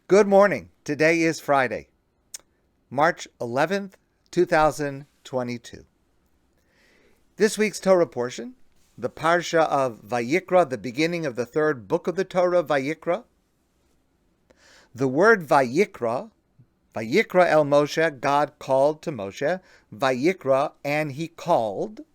Good morning. Today is Friday, March 11th, 2022. This week's Torah portion, the Parsha of Vayikra, the beginning of the third book of the Torah, Vayikra. The word Vayikra, Vayikra el Moshe, God called to Moshe, Vayikra, and he called.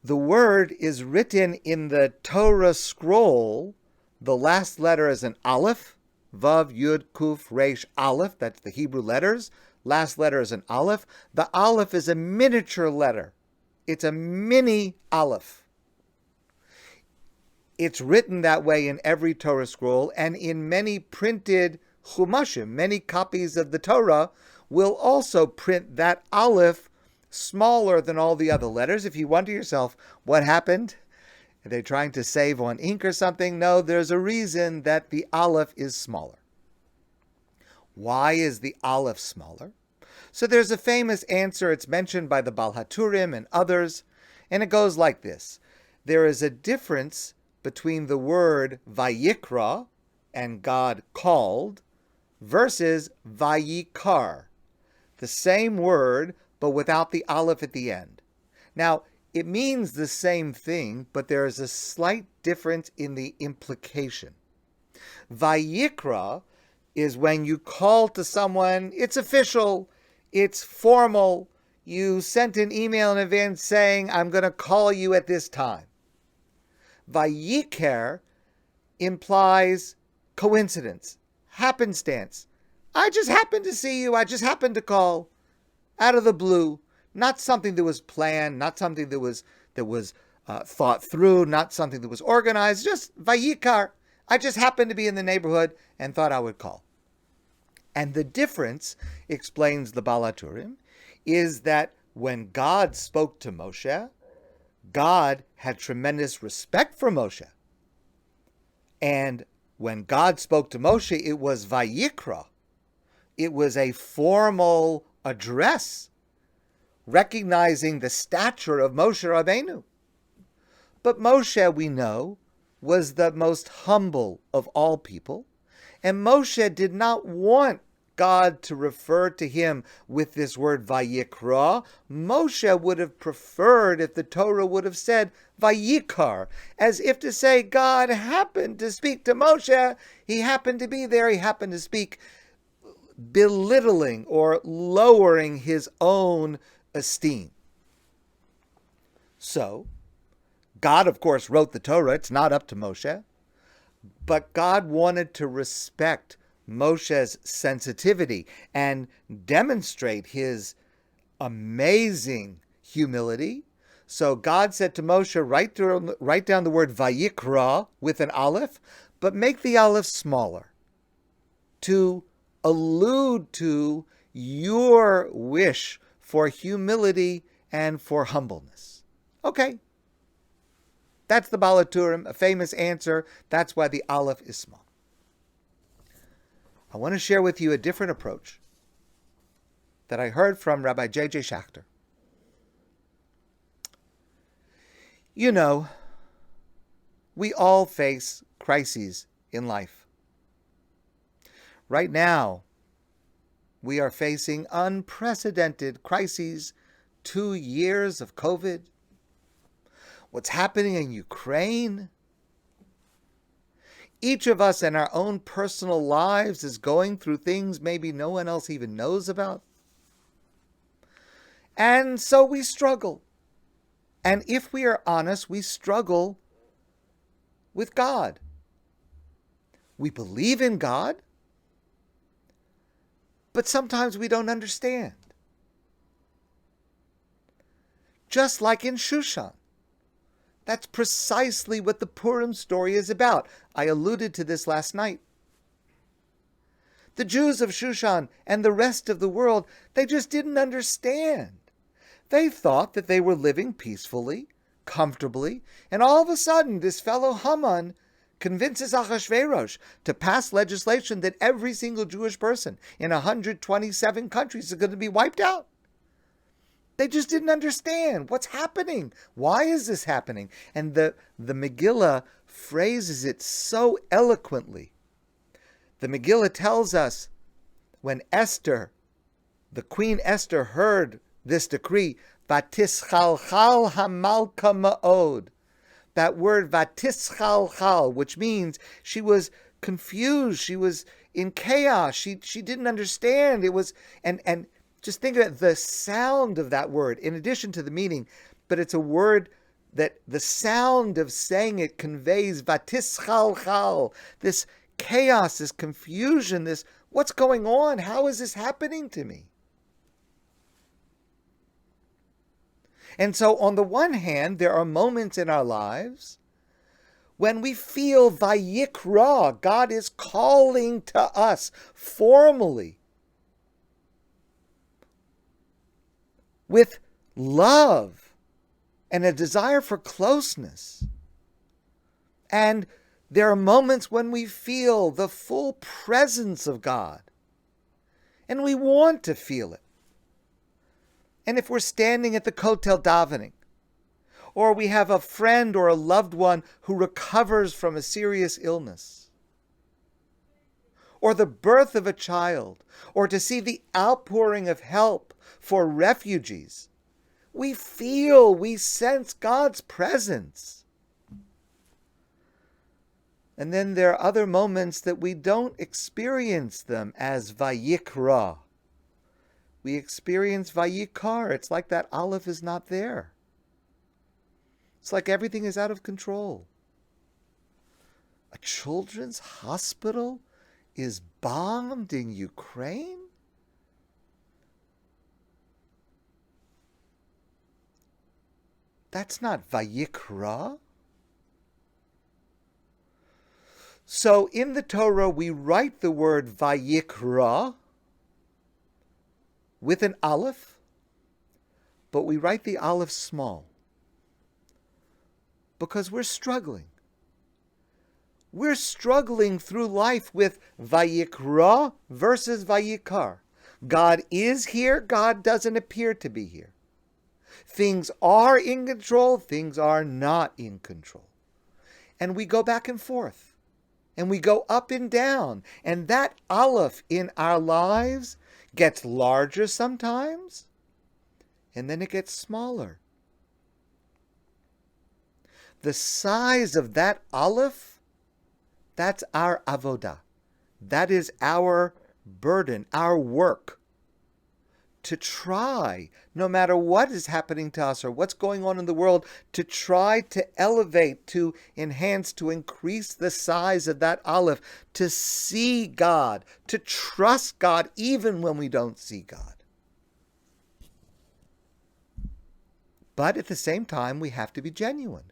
The word is written in the Torah scroll. The last letter is an Alef, Vav, Yud, Kuf, Resh, Alef. That's the Hebrew letters. Last letter is an Alef. The Alef is a miniature letter. It's a mini Alef. It's written that way in every Torah scroll, and in many printed Chumashim, many copies of the Torah, will also print that Alef smaller than all the other letters. If you wonder yourself, what happened? Are they trying to save on ink or something? No, there's a reason that the Alef is smaller. Why is the Alef smaller? So there's a famous answer. It's mentioned by the Baal HaTurim and others, and it goes like this. There is a difference between the word Vayikra, and God called, versus Vayikar, the same word, but without the Aleph at the end. Now, it means the same thing, but there is a slight difference in the implication. Vayikra is when you call to someone, it's official, it's formal, you sent an email in advance saying, I'm going to call you at this time. Vayikar implies coincidence, happenstance. I just happened to see you, I just happened to call, out of the blue. Not something that was planned, not something that was thought through, not something that was organized, just Vayikar. I just happened to be in the neighborhood and thought I would call. And the difference, explains the Baal HaTurim, is that when God spoke to Moshe, God had tremendous respect for Moshe. And when God spoke to Moshe, it was Vayikra. It was a formal address, recognizing the stature of Moshe Rabbeinu. But Moshe, we know, was the most humble of all people, and Moshe did not want God to refer to him with this word Vayikra. Moshe would have preferred if the Torah would have said Vayikar, as if to say God happened to speak to Moshe, he happened to be there, he happened to speak, belittling or lowering his own esteem. So, God, of course, wrote the Torah. It's not up to Moshe. But God wanted to respect Moshe's sensitivity and demonstrate his amazing humility. So God said to Moshe, write down the word Vayikra with an Aleph, but make the Aleph smaller to allude to your wish for humility and for humbleness. Okay. That's the Baal HaTurim, a famous answer. That's why the Aleph is small. I want to share with you a different approach that I heard from Rabbi J.J. Schachter. You know, we all face crises in life. Right now, we are facing unprecedented crises, 2 years of COVID, what's happening in Ukraine. Each of us in our own personal lives is going through things maybe no one else even knows about. And so we struggle. And if we are honest, we struggle with God. We believe in God, but sometimes we don't understand. Just like in Shushan. That's precisely what the Purim story is about. I alluded to this last night. The Jews of Shushan and the rest of the world, they just didn't understand. They thought that they were living peacefully, comfortably, and all of a sudden this fellow Haman convinces Achashverosh to pass legislation that every single Jewish person in 127 countries is going to be wiped out. They just didn't understand what's happening. Why is this happening? And the Megillah phrases it so eloquently. The Megillah tells us when Esther, the Queen Esther, heard this decree, Vatischalchal hamalka ma'od. That word Vatischalchal, which means she was confused, she was in chaos, she didn't understand. It was, and just think of it, the sound of that word, in addition to the meaning, but it's a word that the sound of saying it conveys Vatischalchal, this chaos, this confusion, this, what's going on? How is this happening to me? And so on the one hand, there are moments in our lives when we feel Vayikra, God is calling to us formally with love and a desire for closeness. And there are moments when we feel the full presence of God, and we want to feel it. And if we're standing at the Kotel davening, or we have a friend or a loved one who recovers from a serious illness, or the birth of a child, or to see the outpouring of help for refugees, we sense God's presence. And then there are other moments that we don't experience them as Vayikra. We experience Vayikar. It's like that Alef is not there. It's like everything is out of control. A children's hospital is bombed in Ukraine? That's not Vayikra. So in the Torah, we write the word Vayikra with an Aleph, but we write the Aleph small because we're struggling. We're struggling through life with Vayikra versus Vayikar. God is here, God doesn't appear to be here. Things are in control, things are not in control. And we go back and forth, and we go up and down, and that Aleph in our lives gets larger sometimes, and then it gets smaller. The size of that Aleph, that's our avodah. That is our burden, our work, to try, no matter what is happening to us or what's going on in the world, to try to elevate, to enhance, to increase the size of that Aleph, to see God, to trust God even when we don't see God. But at the same time, we have to be genuine.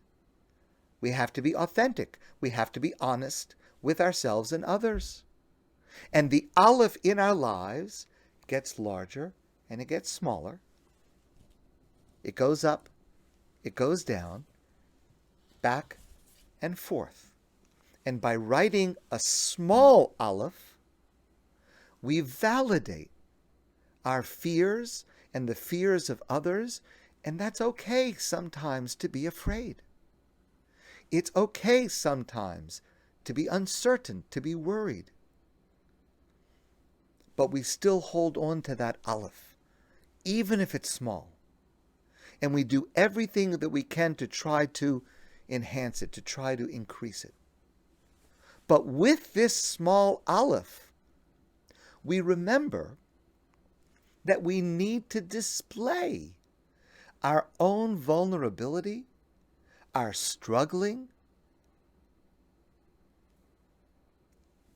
We have to be authentic. We have to be honest with ourselves and others. And the Aleph in our lives gets larger and it gets smaller. It goes up, it goes down, back and forth. And by writing a small Aleph, we validate our fears and the fears of others, and that's okay sometimes to be afraid. It's okay sometimes to be uncertain, to be worried. But we still hold on to that Aleph, even if it's small. And we do everything that we can to try to enhance it, to try to increase it. But with this small Aleph, we remember that we need to display our own vulnerability, our struggling,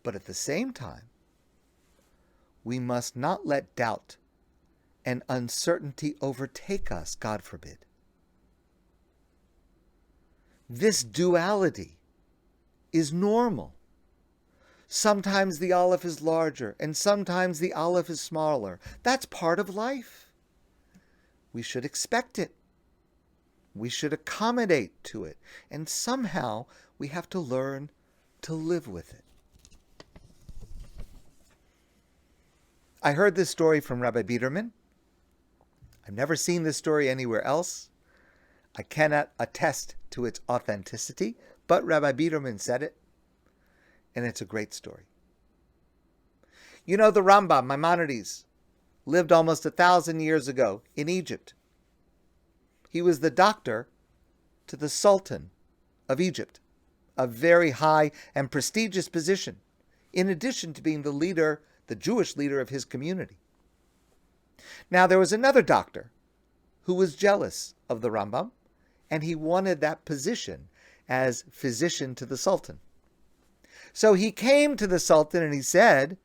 but at the same time, we must not let doubt and uncertainty overtake us, God forbid. This duality is normal. Sometimes the Aleph is larger, and sometimes the Aleph is smaller. That's part of life. We should expect it. We should accommodate to it. And somehow we have to learn to live with it. I heard this story from Rabbi Biederman. I've never seen this story anywhere else. I cannot attest to its authenticity, but Rabbi Biederman said it, and it's a great story. You know the Rambam, Maimonides, lived almost 1,000 years ago in Egypt. He was the doctor to the Sultan of Egypt, a very high and prestigious position, in addition to being the leader, the Jewish leader of his community. Now, there was another doctor who was jealous of the Rambam, and he wanted that position as physician to the Sultan. So he came to the Sultan and he said,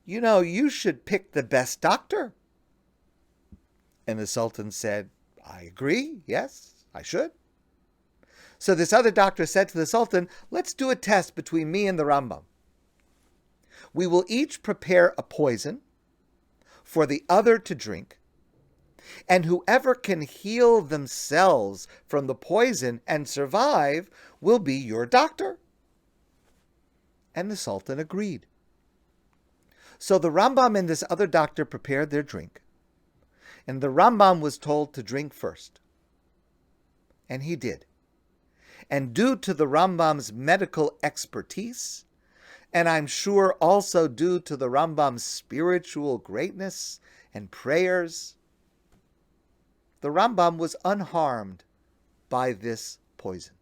you know, you should pick the best doctor. And the Sultan said, I agree, yes, I should. So this other doctor said to the Sultan, let's do a test between me and the Rambam. We will each prepare a poison for the other to drink, and whoever can heal themselves from the poison and survive will be your doctor. And the Sultan agreed. So the Rambam and this other doctor prepared their drink, and the Rambam was told to drink first. And he did. And due to the Rambam's medical expertise, and I'm sure also due to the Rambam's spiritual greatness and prayers, the Rambam was unharmed by this poison.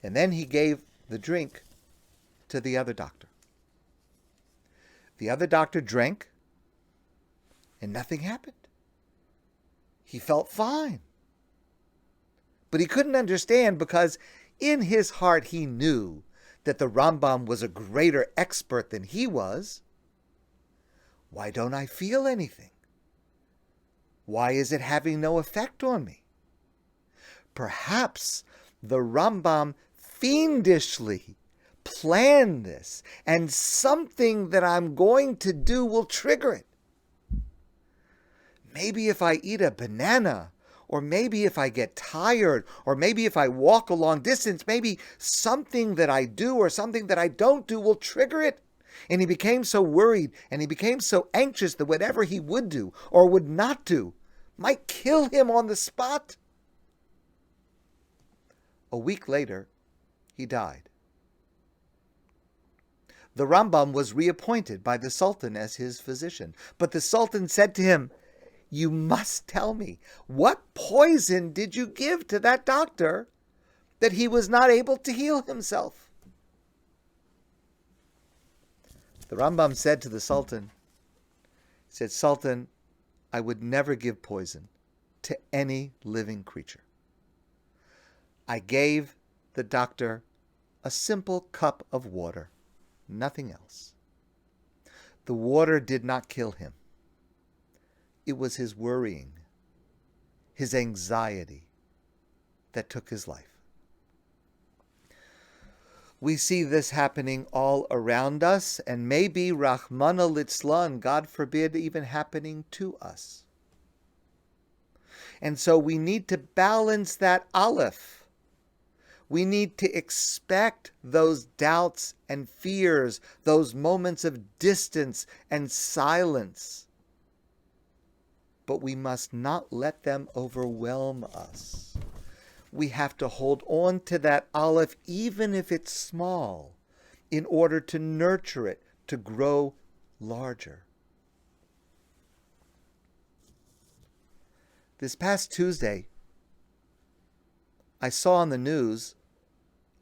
And then he gave the drink to the other doctor. The other doctor drank, and nothing happened. He felt fine. But he couldn't understand, because in his heart he knew that the Rambam was a greater expert than he was. Why don't I feel anything? Why is it having no effect on me? Perhaps the Rambam fiendishly planned this, and something that I'm going to do will trigger it. Maybe if I eat a banana, or maybe if I get tired, or maybe if I walk a long distance, maybe something that I do or something that I don't do will trigger it. And he became so worried, and he became so anxious that whatever he would do or would not do might kill him on the spot. A week later, he died. The Rambam was reappointed by the Sultan as his physician, but the Sultan said to him, you must tell me, what poison did you give to that doctor that he was not able to heal himself? The Rambam said to the Sultan, Sultan, I would never give poison to any living creature. I gave the doctor a simple cup of water, nothing else. The water did not kill him. It was his worrying, his anxiety that took his life. We see this happening all around us, and maybe Rahmana litzlan, God forbid, even happening to us. And so we need to balance that Alef. We need to expect those doubts and fears, those moments of distance and silence. But we must not let them overwhelm us. We have to hold on to that Alef, even if it's small, in order to nurture it, to grow larger. This past Tuesday, I saw on the news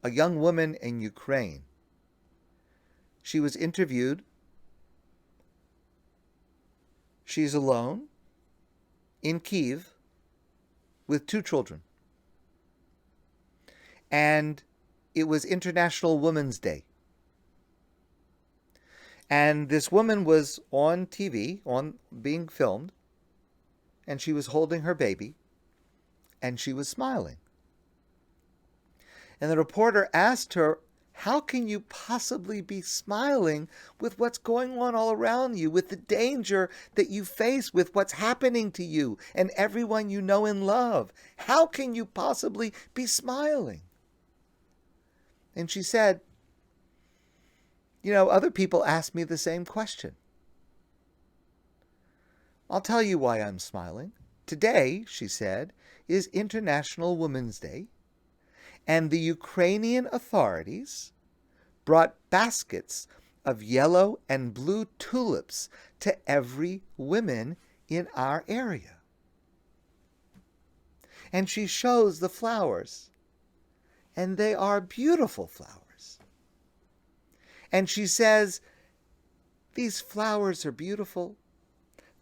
a young woman in Ukraine. She was interviewed. She's alone in Kyiv with 2 children. And it was International Women's Day. And this woman was on TV, being filmed, and she was holding her baby, and she was smiling. And the reporter asked her, how can you possibly be smiling with what's going on all around you, with the danger that you face, with what's happening to you and everyone you know and love? How can you possibly be smiling? And she said, other people ask me the same question. I'll tell you why I'm smiling. Today, she said, is International Women's Day, and the Ukrainian authorities brought baskets of yellow and blue tulips to every woman in our area. And she shows the flowers, and they are beautiful flowers. And she says, these flowers are beautiful.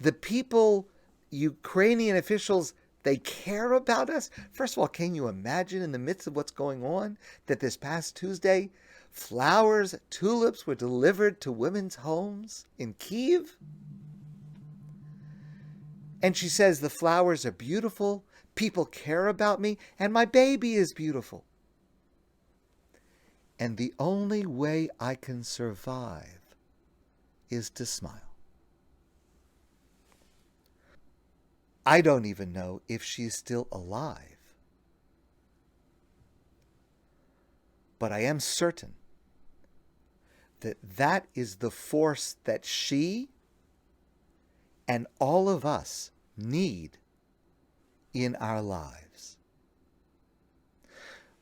The people, Ukrainian officials, they care about us. First of all, can you imagine in the midst of what's going on that this past Tuesday, flowers, tulips were delivered to women's homes in Kyiv? And she says, the flowers are beautiful, people care about me, and my baby is beautiful. And the only way I can survive is to smile. I don't even know if she's still alive. But I am certain that that is the force that she and all of us need in our lives.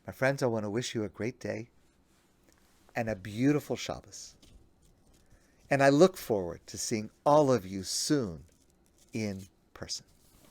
My friends, I want to wish you a great day and a beautiful Shabbos. And I look forward to seeing all of you soon in person.